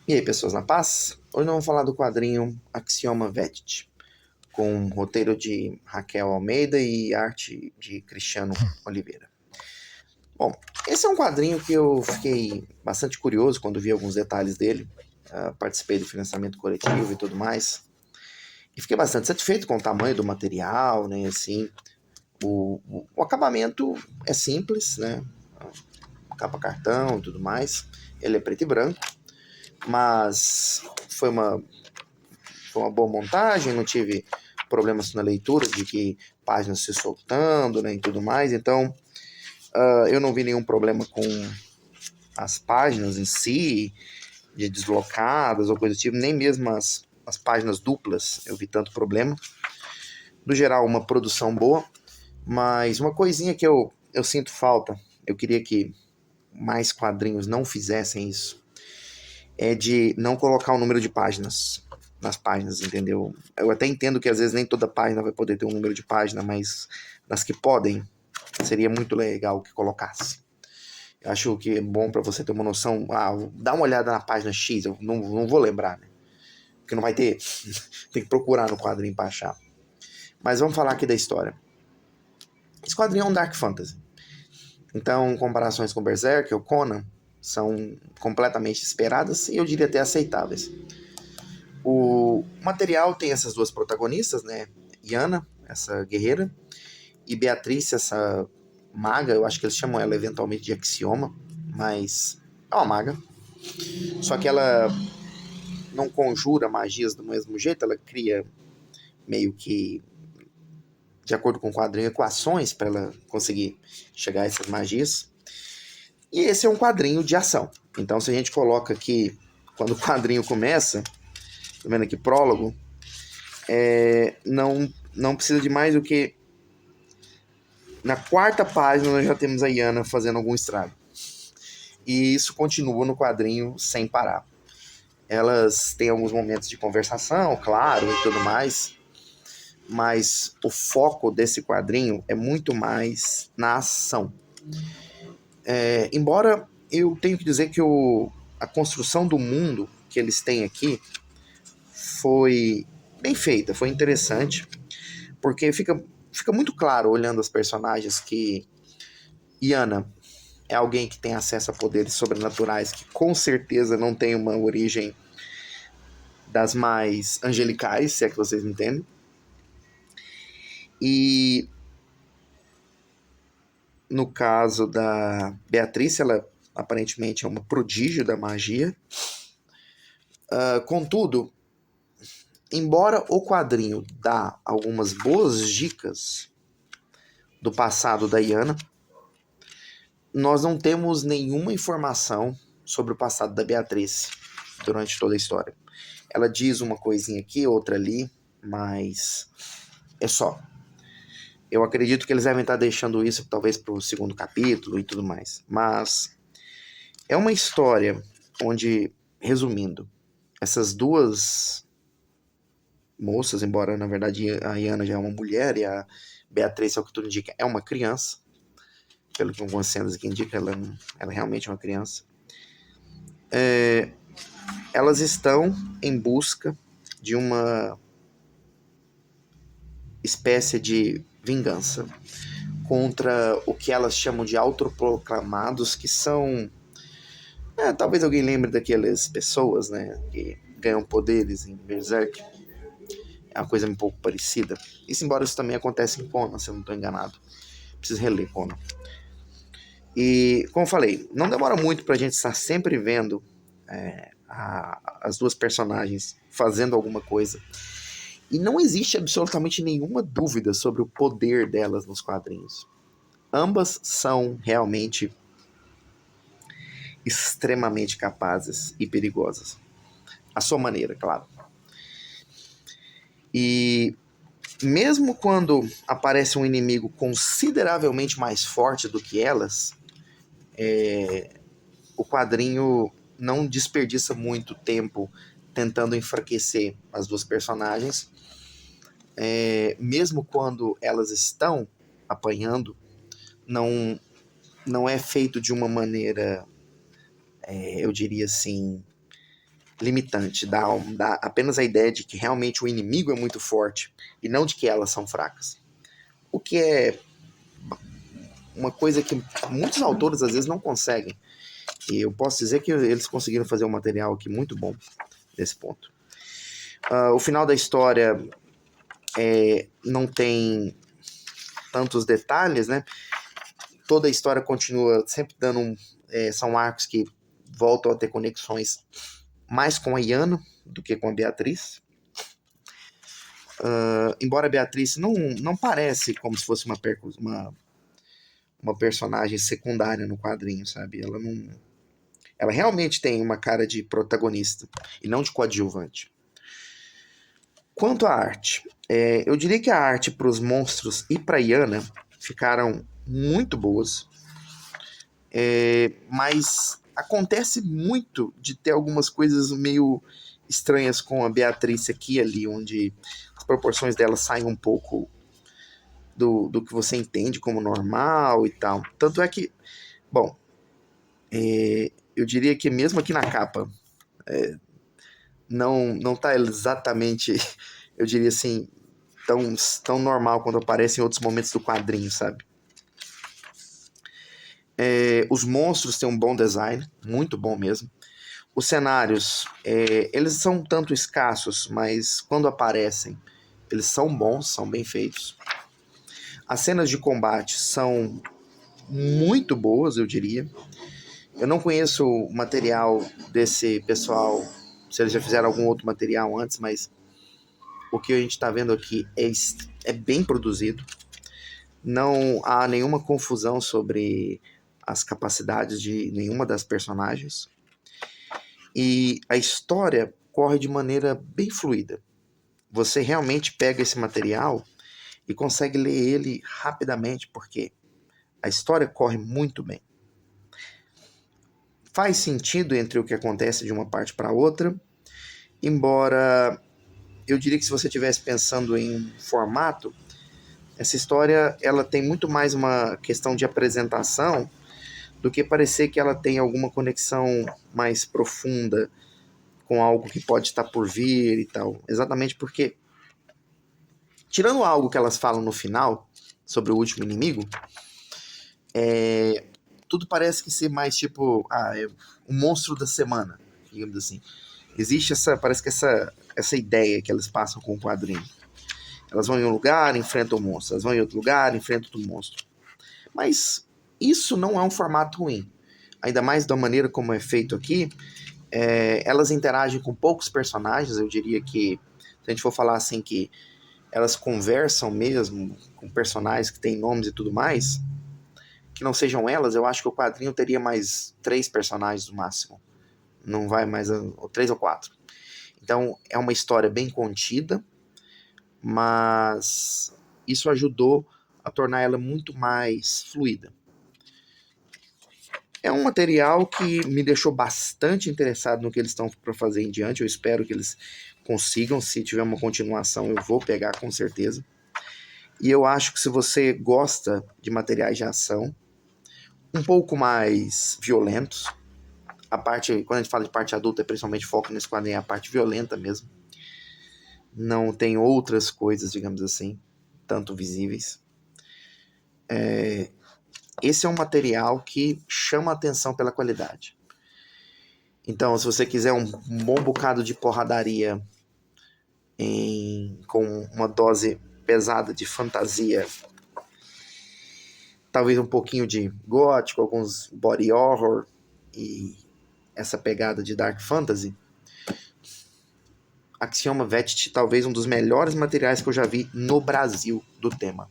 E aí, pessoas na paz? Hoje nós vamos falar do quadrinho Axioma Verity, com roteiro de Raquel Almeida e arte de Cristiano Oliveira. Bom, esse é um quadrinho que eu fiquei bastante curioso quando vi alguns detalhes dele. Participei do financiamento coletivo e tudo mais. E fiquei bastante satisfeito com o tamanho do material, né? Assim, o acabamento é simples, né? Capa cartão e tudo mais. Ele é preto e branco, mas foi uma boa montagem, não tive problemas na leitura de que páginas se soltando, né, e tudo mais. Então, eu não vi nenhum problema com as páginas em si, de deslocadas ou coisa do tipo, nem mesmo as páginas duplas eu vi tanto problema. No geral, uma produção boa, mas uma coisinha que eu sinto falta, eu queria que mais quadrinhos não fizessem isso, é de não colocar o número de páginas nas páginas, entendeu? Eu até entendo que às vezes nem toda página vai poder ter um número de página, mas nas que podem, seria muito legal que colocasse. Eu acho que é bom para você ter uma noção. Dá uma olhada na página X, eu não vou lembrar, né? Porque não vai ter. Tem que procurar no quadrinho para achar. Mas vamos falar aqui da história. Esse quadrinho é um Dark Fantasy. Então, comparações com Berserk ou Conan são completamente esperadas e eu diria até aceitáveis. O material tem essas duas protagonistas, né? Yana, essa guerreira, e Beatriz, essa maga. Eu acho que eles chamam ela eventualmente de Axioma, mas é uma maga. Só que ela não conjura magias do mesmo jeito, ela cria meio que, de acordo com o quadrinho, equações para ela conseguir chegar a essas magias. E esse é um quadrinho de ação. Então, se a gente coloca aqui, quando o quadrinho começa, tá vendo aqui, prólogo, não precisa de mais do que na quarta página nós já temos a Yana fazendo algum estrago. E isso continua no quadrinho sem parar. Elas têm alguns momentos de conversação, claro, e tudo mais, mas o foco desse quadrinho é muito mais na ação. Embora eu tenho que dizer que a construção do mundo que eles têm aqui foi bem feita, foi interessante, porque fica muito claro olhando as personagens que Yana é alguém que tem acesso a poderes sobrenaturais que com certeza não tem uma origem das mais angelicais, se é que vocês entendem. E no caso da Beatriz, ela aparentemente é uma prodígio da magia. Contudo, embora o quadrinho dá algumas boas dicas do passado da Yana, nós não temos nenhuma informação sobre o passado da Beatriz durante toda a história. Ela diz uma coisinha aqui, outra ali, mas é só. Eu acredito que eles devem estar deixando isso talvez para o segundo capítulo e tudo mais. Mas é uma história onde, resumindo, essas duas moças, embora na verdade a Iana já é uma mulher e a Beatriz, ao que tudo indica, é uma criança, pelo que algumas cenas aqui indicam, ela realmente é uma criança. Elas estão em busca de uma espécie de vingança contra o que elas chamam de autoproclamados, que são... talvez alguém lembre daquelas pessoas, né, que ganham poderes em Berserk. É uma coisa um pouco parecida. Isso, embora isso também acontece em Conan, se eu não estou enganado. Preciso reler Conan. E, como eu falei, não demora muito pra gente estar sempre vendo as duas personagens fazendo alguma coisa. E não existe absolutamente nenhuma dúvida sobre o poder delas nos quadrinhos. Ambas são realmente extremamente capazes e perigosas. À sua maneira, claro. E mesmo quando aparece um inimigo consideravelmente mais forte do que elas, o quadrinho não desperdiça muito tempo tentando enfraquecer as duas personagens. Mesmo quando elas estão apanhando, não, não é feito de uma maneira, eu diria assim, limitante, dá apenas a ideia de que realmente o inimigo é muito forte e não de que elas são fracas. O que é uma coisa que muitos autores às vezes não conseguem. E eu posso dizer que eles conseguiram fazer um material aqui muito bom nesse ponto. O final da história não tem tantos detalhes, né? Toda a história continua sempre dando são arcos que voltam a ter conexões mais com a Iana do que com a Beatriz. Embora a Beatriz não parece como se fosse uma personagem secundária no quadrinho, sabe? Ela realmente tem uma cara de protagonista e não de coadjuvante. Quanto à arte, eu diria que a arte para os monstros e para Iana ficaram muito boas, mas acontece muito de ter algumas coisas meio estranhas com a Beatriz aqui e ali, onde as proporções dela saem um pouco do que você entende como normal e tal. Tanto é que, bom, eu diria que mesmo aqui na capa, não tá exatamente, eu diria assim, tão normal quanto aparece em outros momentos do quadrinho, sabe? Os monstros têm um bom design, muito bom mesmo. Os cenários, eles são um tanto escassos, mas quando aparecem, eles são bons, são bem feitos. As cenas de combate são muito boas, eu diria. Eu não conheço o material desse pessoal, se eles já fizeram algum outro material antes, mas o que a gente está vendo aqui é bem produzido. Não há nenhuma confusão sobre as capacidades de nenhuma das personagens. E a história corre de maneira bem fluida. Você realmente pega esse material e consegue ler ele rapidamente, porque a história corre muito bem. Faz sentido entre o que acontece de uma parte para outra, embora eu diria que se você estivesse pensando em um formato, essa história ela tem muito mais uma questão de apresentação do que parecer que ela tem alguma conexão mais profunda com algo que pode estar por vir e tal. Exatamente porque, tirando algo que elas falam no final, sobre o último inimigo, tudo parece que ser mais tipo o monstro da semana, digamos assim. Existe parece que essa ideia que elas passam com o quadrinho. Elas vão em um lugar, enfrentam o monstro. Elas vão em outro lugar, enfrentam outro monstro. Mas isso não é um formato ruim. Ainda mais da maneira como é feito aqui. Elas interagem com poucos personagens. Eu diria que, se a gente for falar assim, que elas conversam mesmo com personagens que têm nomes e tudo mais, que não sejam elas, eu acho que o quadrinho teria mais 3 personagens no máximo. Não vai mais 3 ou 4. Então é uma história bem contida, mas isso ajudou a tornar ela muito mais fluida. É um material que me deixou bastante interessado no que eles estão para fazer em diante. Eu espero que eles consigam. Se tiver uma continuação, eu vou pegar com certeza. E eu acho que se você gosta de materiais de ação um pouco mais violentos, quando a gente fala de parte adulta, principalmente foco nesse quadrinho, é a parte violenta mesmo. Não tem outras coisas, digamos assim, tanto visíveis. Esse é um material que chama a atenção pela qualidade. Então, se você quiser um bom bocado de porradaria com uma dose pesada de fantasia, talvez um pouquinho de gótico, alguns body horror e essa pegada de dark fantasy, Axioma Vet, talvez um dos melhores materiais que eu já vi no Brasil do tema.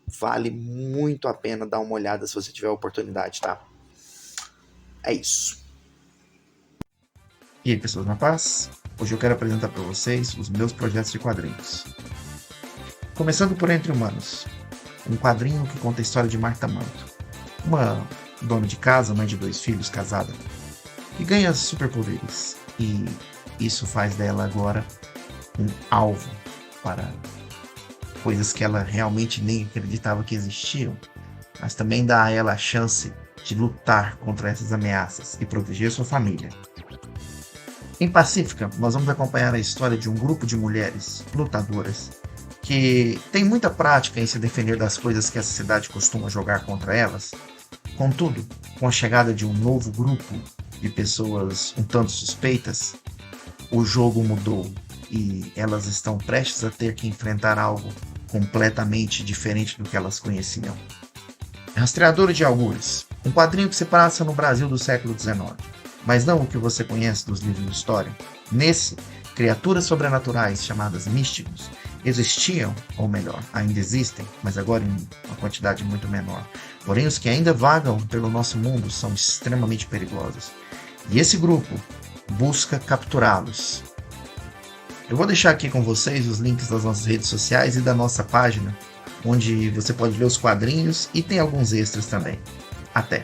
Vale muito a pena dar uma olhada se você tiver a oportunidade, tá? É isso. E aí, pessoas na paz? Hoje eu quero apresentar para vocês os meus projetos de quadrinhos. Começando por Entre Humanos, um quadrinho que conta a história de Marta Manto, uma dona de casa, mãe de 2 filhos, casada, que ganha superpoderes, e isso faz dela agora um alvo para coisas que ela realmente nem acreditava que existiam, mas também dá a ela a chance de lutar contra essas ameaças e proteger sua família. Em Pacífica, nós vamos acompanhar a história de um grupo de mulheres lutadoras que tem muita prática em se defender das coisas que a sociedade costuma jogar contra elas. Contudo, com a chegada de um novo grupo de pessoas um tanto suspeitas, o jogo mudou e elas estão prestes a ter que enfrentar algo completamente diferente do que elas conheciam. Rastreadora de Algures, um quadrinho que se passa no Brasil do século XIX, mas não o que você conhece dos livros de história. Nesse, criaturas sobrenaturais chamadas místicos existiam, ou melhor, ainda existem, mas agora em uma quantidade muito menor. Porém, os que ainda vagam pelo nosso mundo são extremamente perigosos. E esse grupo busca capturá-los. Eu vou deixar aqui com vocês os links das nossas redes sociais e da nossa página, onde você pode ver os quadrinhos e tem alguns extras também. Até!